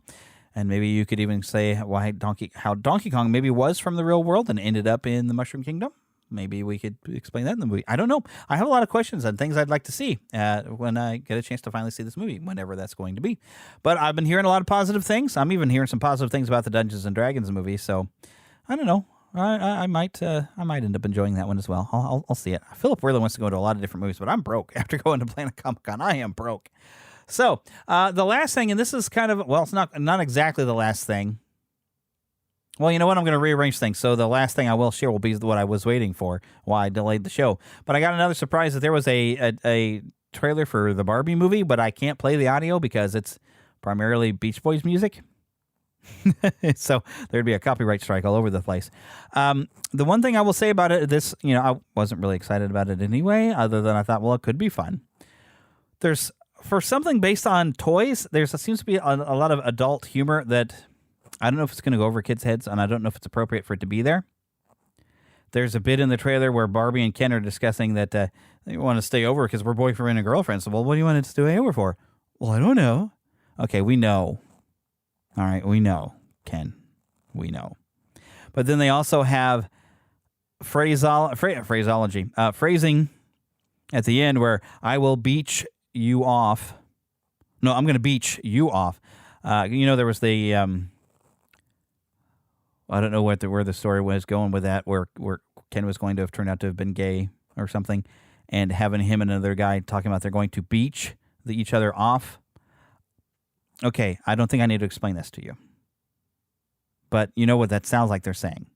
And maybe you could even say how Donkey Kong maybe was from the real world and ended up in the Mushroom Kingdom. Maybe we could explain that in the movie. I don't know. I have a lot of questions and things I'd like to see when I get a chance to finally see this movie, whenever that's going to be. But I've been hearing a lot of positive things. I'm even hearing some positive things about the Dungeons & Dragons movie. So, I don't know. I might end up enjoying that one as well. I'll see it. Philip really wants to go to a lot of different movies, but I'm broke after going to Planet Comic-Con. I am broke. So the last thing, and this is kind of, well, it's not exactly the last thing. Well, you know what? I'm going to rearrange things. So the last thing I will share will be what I was waiting for, why I delayed the show. But I got another surprise that there was a trailer for the Barbie movie, but I can't play the audio because it's primarily Beach Boys music. So there'd be a copyright strike all over the place. The one thing I will say about it, I wasn't really excited about it anyway, other than I thought, well, it could be fun. For something based on toys, there seems to be a lot of adult humor that I don't know if it's going to go over kids' heads, and I don't know if it's appropriate for it to be there. There's a bit in the trailer where Barbie and Ken are discussing that they want to stay over because we're boyfriend and girlfriend. So, well, what do you want to stay over for? Well, I don't know. Okay, we know. All right, we know, Ken. We know. But then they also have phrasing at the end where I will beach you off. No, I'm going to beach you off. There was the... I don't know where the story was going with that, where Ken was going to have turned out to have been gay or something, and having him and another guy talking about they're going to beach each other off. Okay, I don't think I need to explain this to you. But you know what that sounds like they're saying.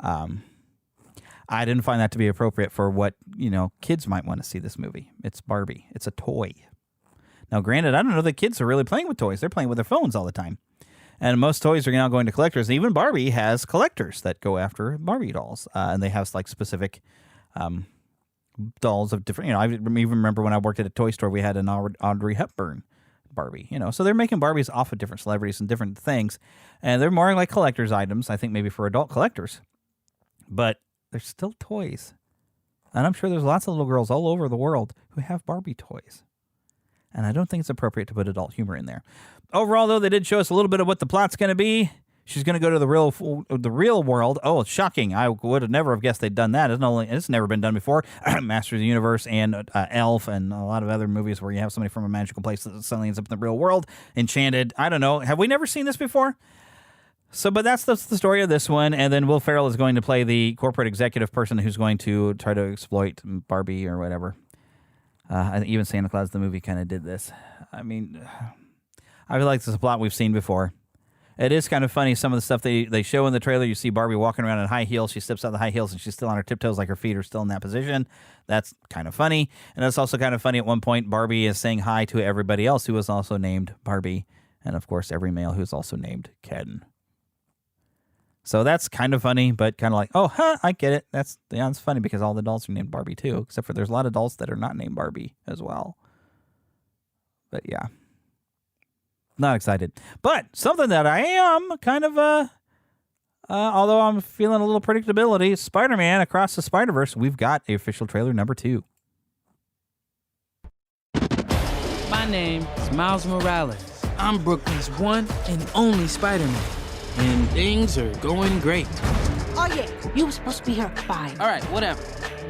I didn't find that to be appropriate for what, kids might want to see this movie. It's Barbie. It's a toy. Now, granted, I don't know that kids are really playing with toys. They're playing with their phones all the time. And most toys are now going to collectors. And even Barbie has collectors that go after Barbie dolls. And they have like specific dolls of different, I even remember when I worked at a toy store, we had an Audrey Hepburn Barbie, So they're making Barbies off of different celebrities and different things. And they're more like collector's items, I think maybe for adult collectors. But they're still toys. And I'm sure there's lots of little girls all over the world who have Barbie toys. And I don't think it's appropriate to put adult humor in there. Overall, though, they did show us a little bit of what the plot's going to be. She's going to go to the real world. Oh, it's shocking. I would have never have guessed they'd done that. It's never been done before. Masters of the Universe and Elf and a lot of other movies where you have somebody from a magical place that suddenly ends up in the real world. Enchanted. I don't know. Have we never seen this before? But that's the story of this one. And then Will Ferrell is going to play the corporate executive person who's going to try to exploit Barbie or whatever. I think even Santa Claus the movie kind of did this. I mean, I feel like this is a plot we've seen before. It is kind of funny, some of the stuff they show in the trailer. You see Barbie walking around in high heels. She steps out the high heels, and she's still on her tiptoes, like her feet are still in that position. That's kind of funny. And it's also kind of funny at one point, Barbie is saying hi to everybody else who is also named Barbie. And, of course, every male who's also named Ken. So that's kind of funny, but kind of like, I get it. It's funny because all the dolls are named Barbie too, except for there's a lot of dolls that are not named Barbie as well. But yeah, not excited. But something that I am kind of, although I'm feeling a little predictability, Spider-Man Across the Spider-Verse, we've got the official trailer number 2. My name is Miles Morales. I'm Brooklyn's one and only Spider-Man. And things are going great. Oh, yeah. You were supposed to be here at 5. All right, whatever.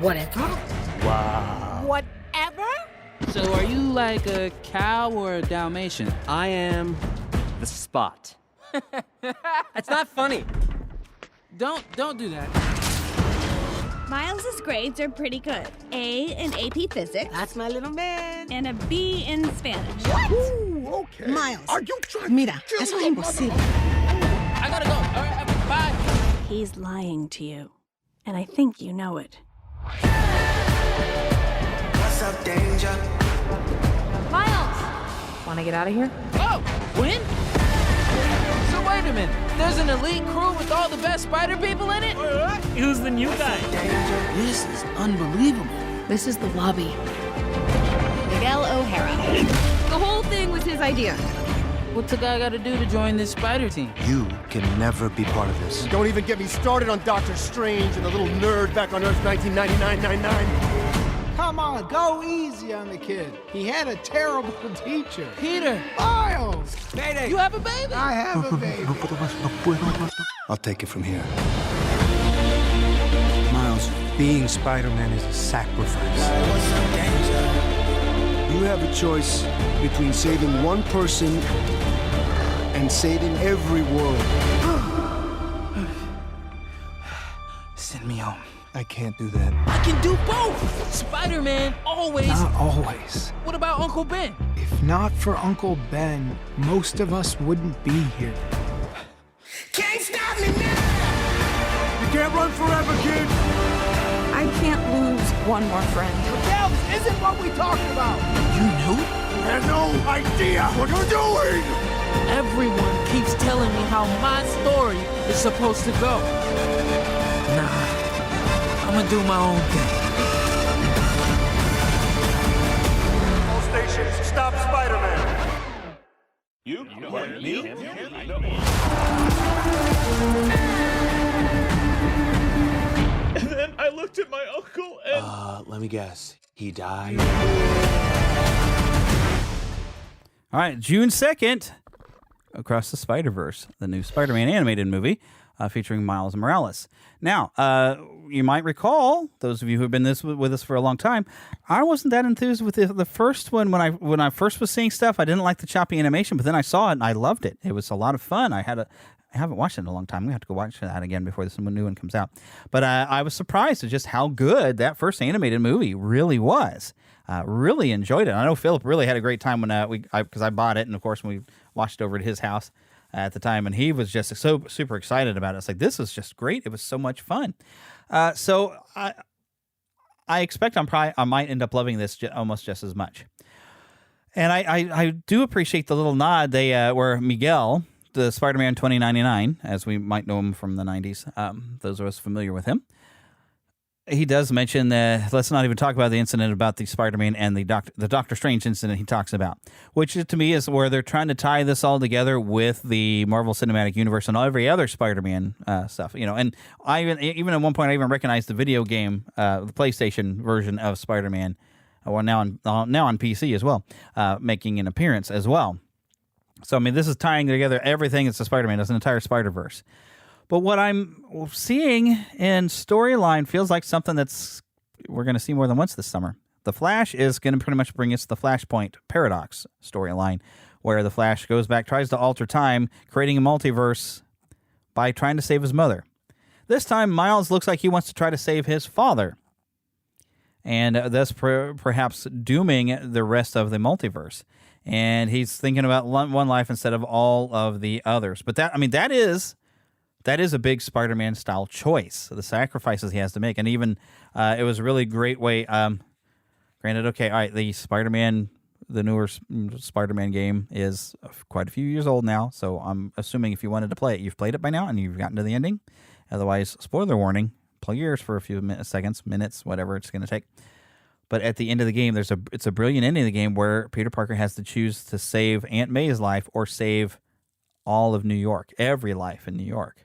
Whatever? Wow. Whatever? So are you like a cow or a Dalmatian? I am the Spot. That's not funny. Don't do that. Miles's grades are pretty good. A in AP Physics. That's my little man. And a B in Spanish. What? Ooh, okay. Miles. Are you trying Mira, eso es imposible. I gotta go. All right, bye. He's lying to you. And I think you know it. What's up, danger? Miles! Want to get out of here? Oh, when? So wait a minute. There's an elite crew with all the best spider people in it? Who's the new guy? This is unbelievable. This is the lobby. Miguel O'Hara. The whole thing was his idea. What's a guy got to do to join this spider team? You can never be part of this. Don't even get me started on Doctor Strange and the little nerd back on Earth 1999-99. Come on, go easy on the kid. He had a terrible teacher. Peter. Miles. Mayday. You have a baby? I have a baby. I'll take it from here. Miles, being Spider-Man is a sacrifice. You have a choice between saving one person and saving every world. I can't do that. I can do both. Spider-Man always. Not always. What about Uncle Ben? If not for Uncle Ben, most of us wouldn't be here. Can't stop me now! You can't run forever, kid! I can't lose one more friend. Miguel, this isn't what we talked about. You knew? I have no idea what you're doing! Everyone keeps telling me how my story is supposed to go. Nah, I'm gonna do my own thing. All stations, stop Spider-Man. You? Me? And then I looked at my uncle and... Let me guess. He died? All right, June 2nd, Across the Spider-Verse, the new Spider-Man animated movie featuring Miles Morales. Now, you might recall, those of you who have been with us for a long time, I wasn't that enthused with the first one. When I first was seeing stuff, I didn't like the choppy animation, but then I saw it and I loved it. It was a lot of fun. I haven't watched it in a long time. We have to go watch that again before this new one comes out. But I was surprised at just how good that first animated movie really was. Really enjoyed it. I know Philip really had a great time when because I bought it, and of course when we watched it over at his house at the time, and he was just so super excited about it. It's like, this was just great. It was so much fun. So I expect I might end up loving this almost just as much. And I do appreciate the little nod where Miguel, the Spider-Man 2099, as we might know him from the 90s, those of us familiar with him, he does mention that, let's not even talk about the incident about the Spider-Man and the Doctor Strange incident he talks about, which to me is where they're trying to tie this all together with the Marvel Cinematic Universe and every other Spider-Man stuff, And I even at one point I even recognized the video game, the PlayStation version of Spider-Man, well now on PC as well, making an appearance as well. So I mean, this is tying together everything that's a Spider-Man. It's an entire Spider-Verse. But what I'm seeing in storyline feels like something we're going to see more than once this summer. The Flash is going to pretty much bring us the Flashpoint Paradox storyline, where the Flash goes back, tries to alter time, creating a multiverse by trying to save his mother. This time, Miles looks like he wants to try to save his father, and thus perhaps dooming the rest of the multiverse. And he's thinking about one life instead of all of the others. But that is a big Spider-Man style choice, the sacrifices he has to make. And even it was a really great way. Granted, okay, all right, the newer Spider-Man game is quite a few years old now. So I'm assuming if you wanted to play it, you've played it by now and you've gotten to the ending. Otherwise, spoiler warning, play yours for a few minutes, whatever it's going to take. But at the end of the game, it's a brilliant ending of the game where Peter Parker has to choose to save Aunt May's life or save all of New York, every life in New York.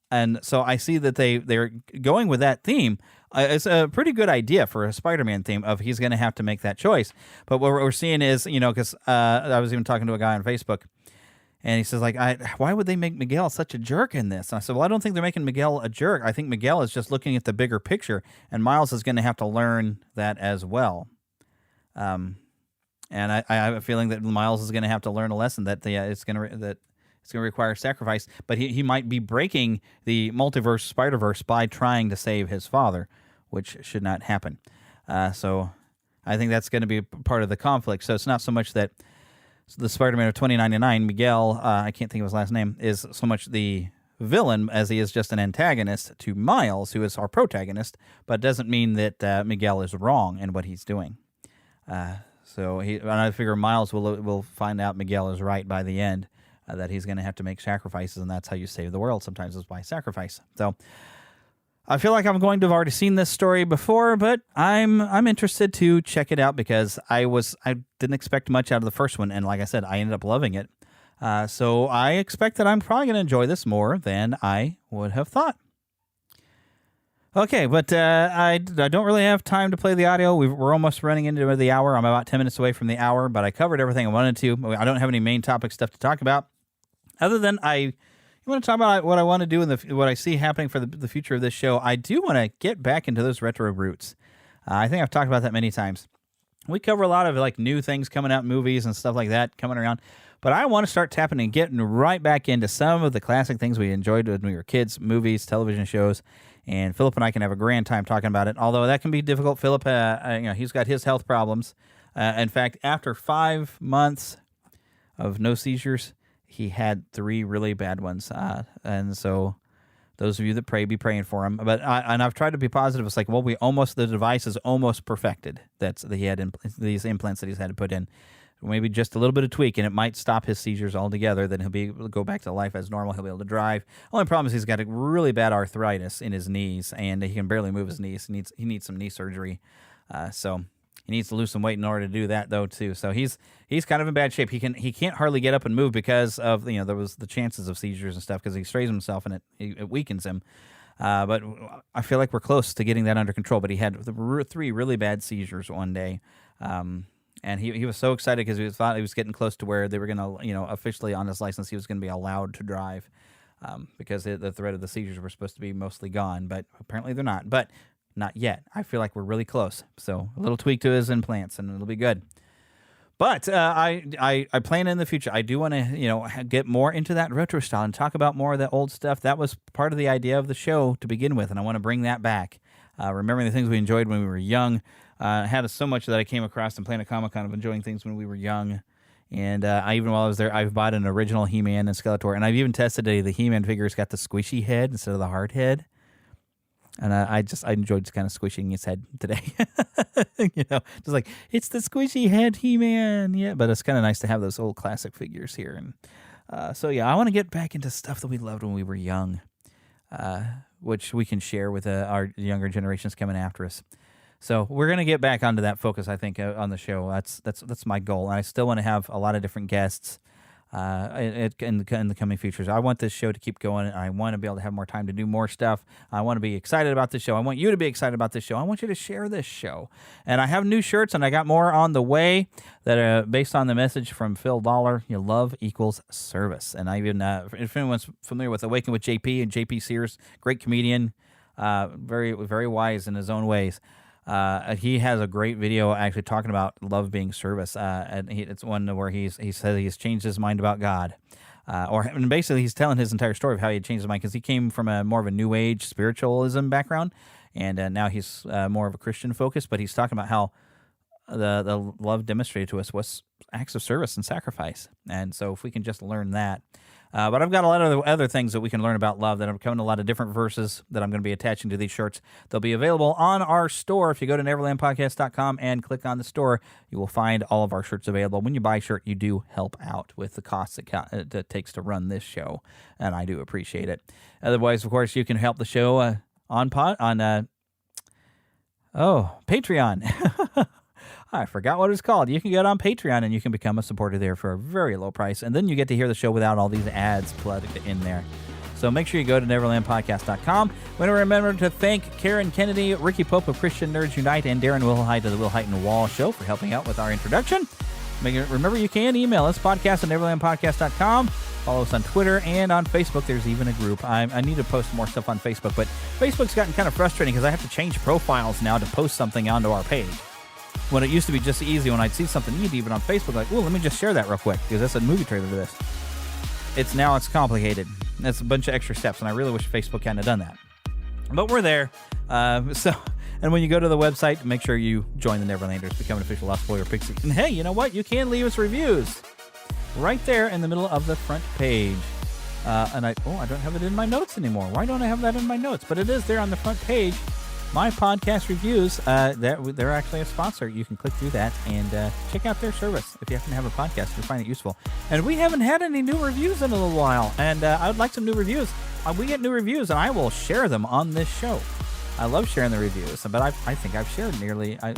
And so I see that they're going with that theme. It's a pretty good idea for a Spider-Man theme of he's going to have to make that choice. But what we're seeing is, because I was even talking to a guy on Facebook, and he says, why would they make Miguel such a jerk in this? And I said, well, I don't think they're making Miguel a jerk. I think Miguel is just looking at the bigger picture, and Miles is going to have to learn that as well. And I have a feeling that Miles is going to have to learn a lesson that it's going to require sacrifice, but he might be breaking the multiverse Spider-Verse by trying to save his father, which should not happen. So I think that's going to be part of the conflict. So it's not so much that the Spider-Man of 2099, Miguel, I can't think of his last name, is so much the villain as he is just an antagonist to Miles, who is our protagonist, but doesn't mean that Miguel is wrong in what he's doing. So I figure Miles will find out Miguel is right by the end, that he's going to have to make sacrifices, and that's how you save the world. Sometimes it's by sacrifice. So I feel like I'm going to have already seen this story before, but I'm interested to check it out because I didn't expect much out of the first one, and like I said, I ended up loving it. So I expect that I'm probably going to enjoy this more than I would have thought. Okay, but I don't really have time to play the audio. We're almost running into the hour. I'm about 10 minutes away from the hour, but I covered everything I wanted to. I don't have any main topic stuff to talk about, other than I want to talk about what I want to do and what I see happening for the future of this show. I do want to get back into those retro roots. I think I've talked about that many times. We cover a lot of new things coming out, movies and stuff like that coming around. But I want to start tapping and getting right back into some of the classic things we enjoyed when we were kids, movies, television shows, And Philip and I can have a grand time talking about it, although that can be difficult. Philip, he's got his health problems. In fact, after 5 months of no seizures, he had 3 really bad ones. And so those of you that pray, be praying for him. But I've tried to be positive. It's like, well, the device is almost perfected. That he had these implants that he's had to put in. Maybe just a little bit of tweak, and it might stop his seizures altogether. Then he'll be able to go back to life as normal. He'll be able to drive. Only problem is he's got a really bad arthritis in his knees, and he can barely move his knees. He needs some knee surgery. So he needs to lose some weight in order to do that, though, too. So he's kind of in bad shape. He can't hardly get up and move because of there was the chances of seizures and stuff because he strains himself and it weakens him. But I feel like we're close to getting that under control. But he had 3 really bad seizures one day. And he was so excited because he thought he was getting close to where they were going to, officially on his license, he was going to be allowed to drive because the threat of the seizures were supposed to be mostly gone. But apparently they're not. But not yet. I feel like we're really close. So a little tweak to his implants and it'll be good. But I plan in the future. I do want to, get more into that retro style and talk about more of that old stuff. That was part of the idea of the show to begin with, and I want to bring that back. Remembering the things we enjoyed when we were young. I had so much that I came across in Planet Comic-Con of enjoying things when we were young. And while I was there, I've bought an original He-Man and Skeletor. And I've even tested the He-Man figure's got the squishy head instead of the hard head. And I enjoyed just kind of squishing his head today. Just like, it's the squishy head He-Man. Yeah, but it's kind of nice to have those old classic figures here. And I want to get back into stuff that we loved when we were young, which we can share with our younger generations coming after us. So we're going to get back onto that focus, I think, on the show. That's my goal. And I still want to have a lot of different guests in the coming futures. I want this show to keep going. I want to be able to have more time to do more stuff. I want to be excited about this show. I want you to be excited about this show. I want you to share this show. And I have new shirts, and I got more on the way that are based on the message from Phil Dollar. Love equals service. And I even, if anyone's familiar with Awaken with JP and JP Sears, great comedian, very, very wise in his own ways. He has a great video actually talking about love being service. And it's one where he says he's changed his mind about God. And basically he's telling his entire story of how he had changed his mind because he came from more of a New Age spiritualism background. And now he's more of a Christian focus. But he's talking about how the love demonstrated to us was acts of service and sacrifice. And so if we can just learn that. But I've got a lot of other things that we can learn about love that are coming, a lot of different verses that I'm going to be attaching to these shirts. They'll be available on our store. If you go to neverlandpodcast.com and click on the store, you will find all of our shirts available. When you buy a shirt, you do help out with the costs it takes to run this show, and I do appreciate it. Otherwise, of course, you can help the show on Patreon. I forgot what it's called. You can get on Patreon and you can become a supporter there for a very low price. And then you get to hear the show without all these ads plugged in there. So make sure you go to neverlandpodcast.com. I want to remember to thank Karen Kennedy, Ricky Pope of Christian Nerds Unite, and Darren Wilhite of the Wilhite and Wall Show for helping out with our introduction. Remember, you can email us, podcast@neverlandpodcast.com. Follow us on Twitter and on Facebook. There's even a group. I need to post more stuff on Facebook, but Facebook's gotten kind of frustrating because I have to change profiles now to post something onto our page. When it used to be just easy when I'd see something neat even on Facebook, like, let me just share that real quick because that's a movie trailer to this. It's complicated. That's a bunch of extra steps, and I really wish Facebook hadn't have done that. But we're there. And when you go to the website, make sure you join the Neverlanders, become an official Lost Boy or Pixie. And hey, you know what? You can leave us reviews right there in the middle of the front page. And I don't have it in my notes anymore. Why don't I have that in my notes? But it is there on the front page. My podcast reviews, they're actually a sponsor. You can click through that and check out their service. If you happen to have a podcast, you'll find it useful. And we haven't had any new reviews in a little while, and I would like some new reviews. We get new reviews, and I will share them on this show. I love sharing the reviews, but I think I've shared I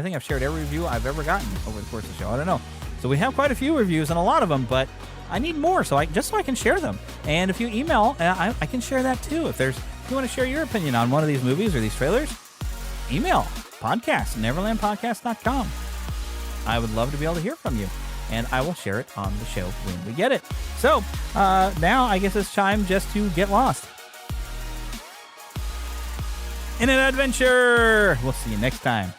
think I've shared every review I've ever gotten over the course of the show. I don't know. So we have quite a few reviews and a lot of them, but I need more so I can share them. And if you email, I can share that too. If you want to share your opinion on one of these movies or these trailers, email podcast@neverlandpodcast.com. I would love to be able to hear from you, and I will share it on the show when we get it. So now I guess it's time just to get lost in an adventure. We'll see you next time.